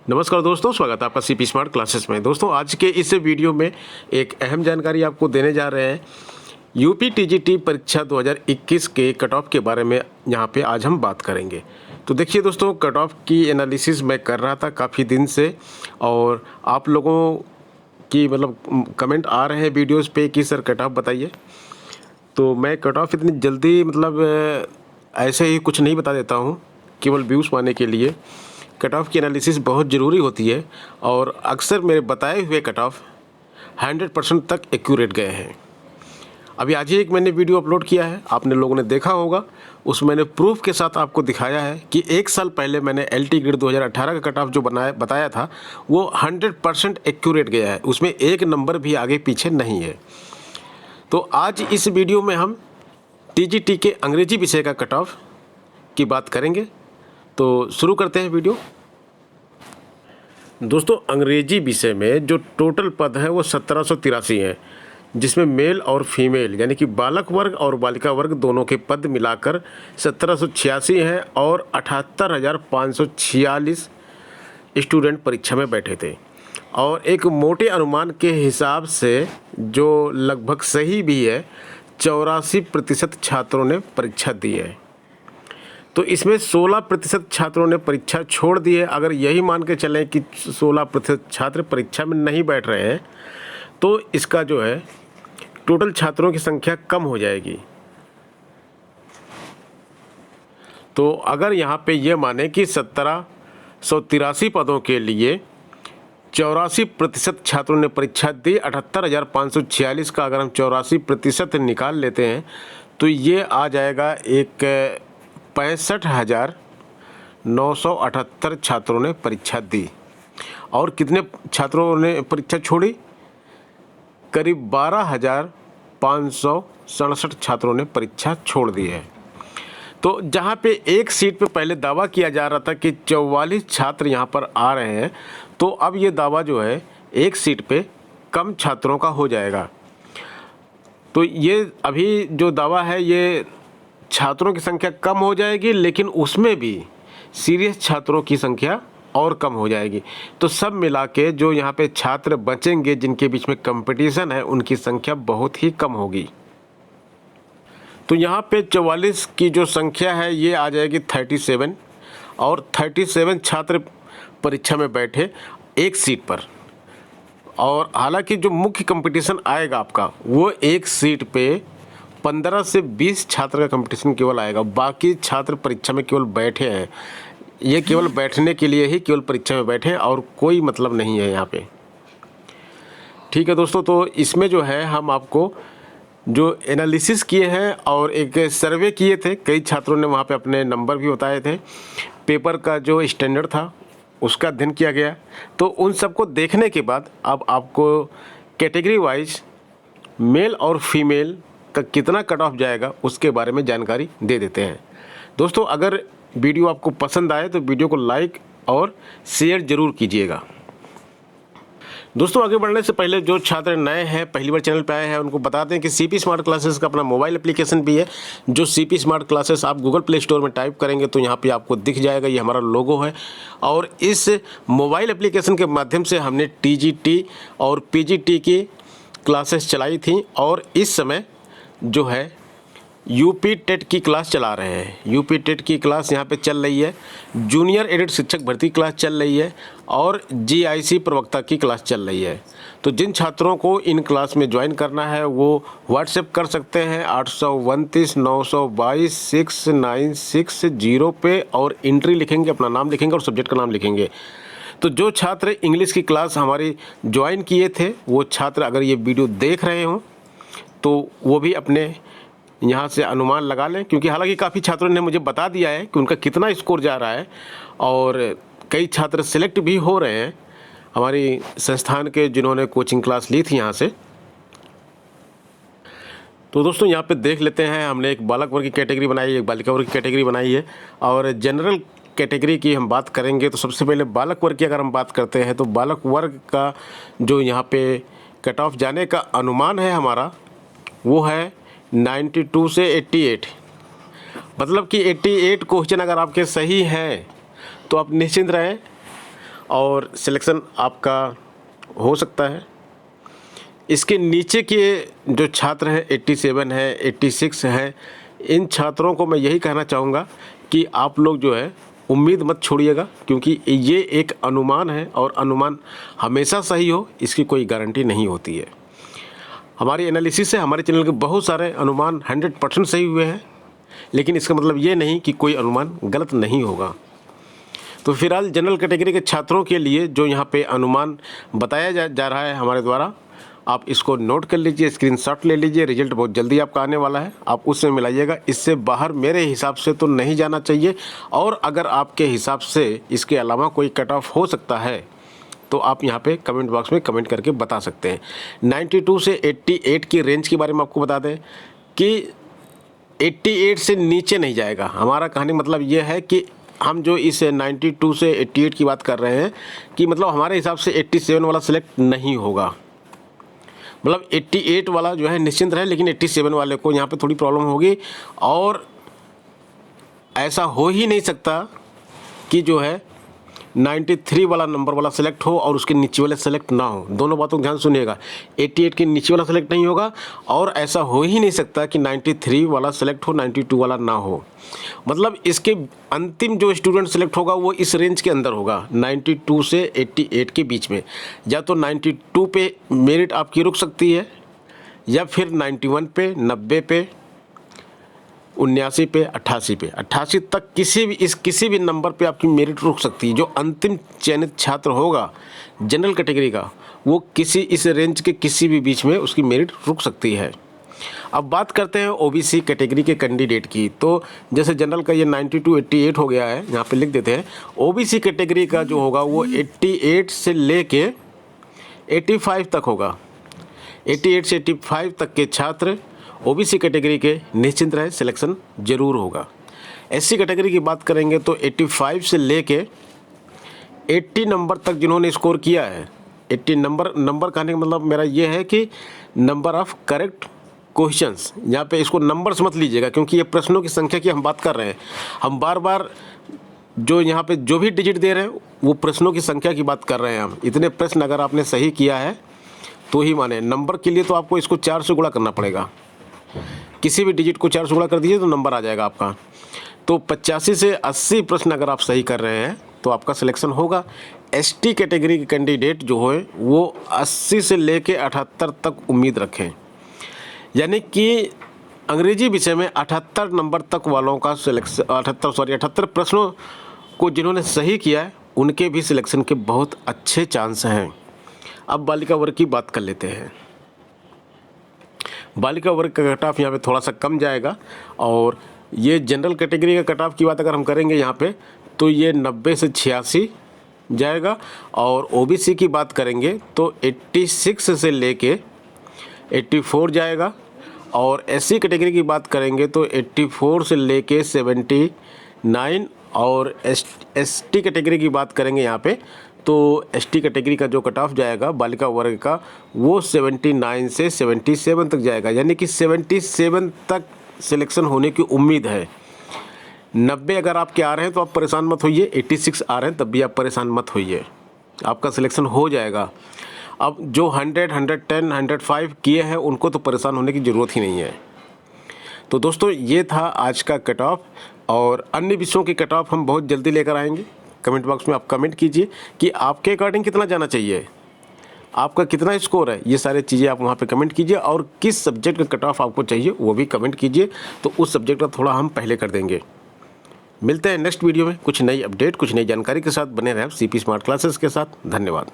नमस्कार दोस्तों, स्वागत है आपका सीपी स्मार्ट क्लासेस में। दोस्तों, आज के इस वीडियो में एक अहम जानकारी आपको देने जा रहे हैं। यूपी टीजीटी परीक्षा 2021 के कट ऑफ के बारे में यहाँ पे आज हम बात करेंगे। तो देखिए दोस्तों, कट ऑफ की एनालिसिस मैं कर रहा था काफ़ी दिन से, और आप लोगों की कमेंट आ रहे हैं वीडियोस पे कि सर कट ऑफ बताइए। तो मैं कट ऑफ इतनी जल्दी ऐसे ही कुछ नहीं बता देता हूँ केवल व्यूज़ पाने के लिए। कट ऑफ की एनालिसिस बहुत ज़रूरी होती है, और अक्सर मेरे बताए हुए कट ऑफ 100% तक एक्यूरेट गए हैं। अभी आज ही एक मैंने वीडियो अपलोड किया है, आपने लोगों ने देखा होगा। उसमें मैंने प्रूफ के साथ आपको दिखाया है कि एक साल पहले मैंने एलटी ग्रेड 2018 का कट ऑफ जो बताया था वो 100% एक्यूरेट गया है, उसमें एक नंबर भी आगे पीछे नहीं है। तो आज इस वीडियो में हम टीजीटी के अंग्रेजी विषय का कट ऑफ की बात करेंगे। तो शुरू करते हैं वीडियो। दोस्तों, अंग्रेजी विषय में जो टोटल पद है वो 1783 हैं, जिसमें मेल और फीमेल यानी कि बालक वर्ग और बालिका वर्ग दोनों के पद मिलाकर 1786 हैं, और 78,546 स्टूडेंट परीक्षा में बैठे थे। और एक मोटे अनुमान के हिसाब से जो लगभग सही भी है, 84% छात्रों ने परीक्षा दी है। तो इसमें 16% छात्रों ने परीक्षा छोड़ दी है। अगर यही मान के चलें कि 16% छात्र परीक्षा में नहीं बैठ रहे हैं, तो इसका जो है टोटल छात्रों की संख्या कम हो जाएगी। तो अगर यहाँ पे ये माने कि 1783 पदों के लिए 84% छात्रों ने परीक्षा दी, 78,546 का अगर हम 84% निकाल लेते हैं तो ये आ जाएगा एक 65,978 छात्रों ने परीक्षा दी। और कितने छात्रों ने परीक्षा छोड़ी? करीब 12,567 छात्रों ने परीक्षा छोड़ दी है। तो जहाँ पे एक सीट पे पहले दावा किया जा रहा था कि 44 छात्र यहाँ पर आ रहे हैं, तो अब ये दावा जो है एक सीट पे कम छात्रों का हो जाएगा। तो ये अभी जो दावा है ये छात्रों की संख्या कम हो जाएगी, लेकिन उसमें भी सीरियस छात्रों की संख्या और कम हो जाएगी। तो सब मिला के जो यहाँ पे छात्र बचेंगे जिनके बीच में कंपटीशन है, उनकी संख्या बहुत ही कम होगी। तो यहाँ पे 44 की जो संख्या है ये आ जाएगी 37, और 37 छात्र परीक्षा में बैठे एक सीट पर। और हालांकि जो मुख्य कंपटीशन आएगा आपका, वो एक सीट पे 15 से 20 छात्र का कंपटीशन केवल आएगा। बाकी छात्र परीक्षा में केवल बैठे हैं, ये केवल बैठने के लिए ही केवल परीक्षा में बैठे हैं, और कोई मतलब नहीं है यहाँ पे। ठीक है दोस्तों, तो इसमें जो है हम आपको जो एनालिसिस किए हैं और एक सर्वे किए थे, कई छात्रों ने वहाँ पे अपने नंबर भी बताए थे, पेपर का जो स्टैंडर्ड था उसका अध्ययन किया गया। तो उन सबको देखने के बाद अब आपको कैटेगरी वाइज मेल और फीमेल का कितना कट ऑफ जाएगा उसके बारे में जानकारी दे देते हैं। दोस्तों, अगर वीडियो आपको पसंद आए तो वीडियो को लाइक और शेयर ज़रूर कीजिएगा। दोस्तों, आगे बढ़ने से पहले जो छात्र नए हैं, पहली बार चैनल पे आए हैं, उनको बता दें कि सीपी स्मार्ट क्लासेस का अपना मोबाइल एप्लीकेशन भी है। जो सीपी स्मार्ट क्लासेस आप गूगल प्ले स्टोर में टाइप करेंगे तो यहाँ पे आपको दिख जाएगा, ये हमारा लोगो है। और इस मोबाइल एप्लीकेशन के माध्यम से हमने टीजीटी और पीजीटी की क्लासेस चलाई थी, और इस समय जो है यूपी टेट की क्लास चला रहे हैं। यूपी टेट की क्लास यहाँ पे चल रही है, जूनियर एडेड शिक्षक भर्ती क्लास चल रही है, और जीआईसी प्रवक्ता की क्लास चल रही है। तो जिन छात्रों को इन क्लास में ज्वाइन करना है वो व्हाट्सएप कर सकते हैं 829-922-6960 पे, और एंट्री लिखेंगे, अपना नाम लिखेंगे और सब्जेक्ट का नाम लिखेंगे। तो जो छात्र इंग्लिश की क्लास हमारी ज्वाइन किए थे, वो छात्र अगर ये वीडियो देख रहे हों तो वो भी अपने यहाँ से अनुमान लगा लें, क्योंकि हालांकि काफ़ी छात्रों ने मुझे बता दिया है कि उनका कितना स्कोर जा रहा है, और कई छात्र सिलेक्ट भी हो रहे हैं हमारी संस्थान के, जिन्होंने कोचिंग क्लास ली थी यहाँ से। तो दोस्तों, यहाँ पे देख लेते हैं, हमने एक बालक वर्ग की कैटेगरी बनाई है, एक बालिका वर्ग की कैटेगरी बनाई है, और जनरल कैटेगरी की हम बात करेंगे। तो सबसे पहले बालक वर्ग की अगर हम बात करते हैं तो बालक वर्ग का जो यहाँ पे कट ऑफ जाने का अनुमान है हमारा, वो है 92 से 88। मतलब कि 88 क्वेश्चन अगर आपके सही हैं तो आप निश्चिंत रहें, और सिलेक्शन आपका हो सकता है। इसके नीचे के जो छात्र हैं 87 है, 86 है, इन छात्रों को मैं यही कहना चाहूँगा कि आप लोग जो है उम्मीद मत छोड़िएगा, क्योंकि ये एक अनुमान है और अनुमान हमेशा सही हो इसकी कोई गारंटी नहीं होती है। हमारी एनालिसिस से हमारे चैनल के बहुत सारे अनुमान 100% सही हुए हैं, लेकिन इसका मतलब ये नहीं कि कोई अनुमान गलत नहीं होगा। तो फिलहाल जनरल कैटेगरी के छात्रों के लिए जो यहाँ पे अनुमान बताया जा रहा है हमारे द्वारा, आप इसको नोट कर लीजिए, स्क्रीनशॉट ले लीजिए। रिजल्ट बहुत जल्दी आपका आने वाला है, आप उससे मिलाइएगा। इससे बाहर मेरे हिसाब से तो नहीं जाना चाहिए, और अगर आपके हिसाब से इसके अलावा कोई कट ऑफ हो सकता है तो आप यहाँ पे कमेंट बॉक्स में कमेंट करके बता सकते हैं। 92 से 88 की रेंज के बारे में आपको बता दें कि 88 से नीचे नहीं जाएगा। हमारा कहने मतलब ये है कि हम जो इस 92 से 88 की बात कर रहे हैं कि मतलब हमारे हिसाब से 87 वाला सिलेक्ट नहीं होगा। मतलब 88 वाला जो है निश्चिंत रहे, लेकिन 87 वाले को यहाँ पे थोड़ी प्रॉब्लम होगी, और ऐसा हो ही नहीं सकता कि जो है 93 वाला नंबर वाला सेलेक्ट हो और उसके नीचे वाले सेलेक्ट ना हो। दोनों बातों को ध्यान सुनिएगा, 88 के नीचे वाला सेलेक्ट नहीं होगा, और ऐसा हो ही नहीं सकता कि 93 वाला सेलेक्ट हो, 92 वाला ना हो। मतलब इसके अंतिम जो स्टूडेंट सेलेक्ट होगा वो इस रेंज के अंदर होगा, 92 से 88 के बीच में। या तो 92 पे मेरिट आपकी रुक सकती है, या फिर 91 पे, 90 पे, 79 पे, 88 पे, 88 तक किसी भी नंबर पे आपकी मेरिट रुक सकती है। जो अंतिम चयनित छात्र होगा जनरल कैटेगरी का, वो इस रेंज के किसी भी बीच में उसकी मेरिट रुक सकती है। अब बात करते हैं ओबीसी कैटेगरी के कैंडिडेट की। तो जैसे जनरल का ये 92 88 हो गया है, यहाँ पे लिख देते हैं। ओबीसी कैटेगरी का जो होगा वो 88 से लेके 85 तक होगा। 88 से 85 तक के छात्र ओबीसी कैटेगरी के निश्चिंत रहे, सिलेक्शन जरूर होगा। एससी कैटेगरी की बात करेंगे तो 85 से लेके 80 नंबर तक जिन्होंने स्कोर किया है, 80 नंबर कहने का मतलब मेरा ये है कि नंबर ऑफ करेक्ट क्वेश्चंस। यहाँ पे इसको नंबर्स मत लीजिएगा, क्योंकि ये प्रश्नों की संख्या की हम बात कर रहे हैं। हम बार बार जो यहाँ पे जो भी डिजिट दे रहे हैं वो प्रश्नों की संख्या की बात कर रहे हैं हम। इतने प्रश्न अगर आपने सही किया है तो ही माने। नंबर के लिए तो आपको इसको 4 से गुणा करना पड़ेगा। किसी भी डिजिट को 4 से गुणा कर दीजिए तो नंबर आ जाएगा आपका। तो 85 से 80 प्रश्न अगर आप सही कर रहे हैं तो आपका सिलेक्शन होगा। एसटी कैटेगरी के कैंडिडेट जो है वो 80 से लेके 78 तक उम्मीद रखें, यानी कि अंग्रेजी विषय में 78 नंबर तक वालों का सिलेक्शन 78 प्रश्नों को जिन्होंने सही किया है उनके भी सिलेक्शन के बहुत अच्छे चांस हैं। अब बालिका वर्ग की बात कर लेते हैं। बालिका वर्ग का कट ऑफ यहाँ पे थोड़ा सा कम जाएगा, और ये जनरल कैटेगरी का कट ऑफ की बात अगर हम करेंगे यहाँ पे तो ये 90 से 86 जाएगा, और ओबीसी की बात करेंगे तो 86 से लेके 84 जाएगा, और एससी कैटेगरी की बात करेंगे तो 84 से लेके 79, और एसटी कैटेगरी की बात करेंगे यहाँ पे तो एसटी कैटेगरी का जो कट ऑफ जाएगा बालिका वर्ग का वो 79 से 77 तक जाएगा, यानी कि 77 तक सिलेक्शन होने की उम्मीद है। 90 अगर आपके आ रहे हैं तो आप परेशान मत होइए, 86 आ रहे हैं तब भी आप परेशान मत होइए, आपका सिलेक्शन हो जाएगा। अब जो 100, 110, 105 किए हैं उनको तो परेशान होने की ज़रूरत ही नहीं है। तो दोस्तों ये था आज का कट ऑफ, और अन्य विषयों की कट ऑफ हम बहुत जल्दी लेकर आएंगे। कमेंट बॉक्स में आप कमेंट कीजिए कि आपके अकॉर्डिंग कितना जाना चाहिए, आपका कितना स्कोर है, ये सारी चीज़ें आप वहाँ पे कमेंट कीजिए। और किस सब्जेक्ट का कट ऑफ आपको चाहिए वो भी कमेंट कीजिए, तो उस सब्जेक्ट का थोड़ा हम पहले कर देंगे। मिलते हैं नेक्स्ट वीडियो में कुछ नई अपडेट, कुछ नई जानकारी के साथ। बने रहें सीपी स्मार्ट क्लासेस के साथ। धन्यवाद।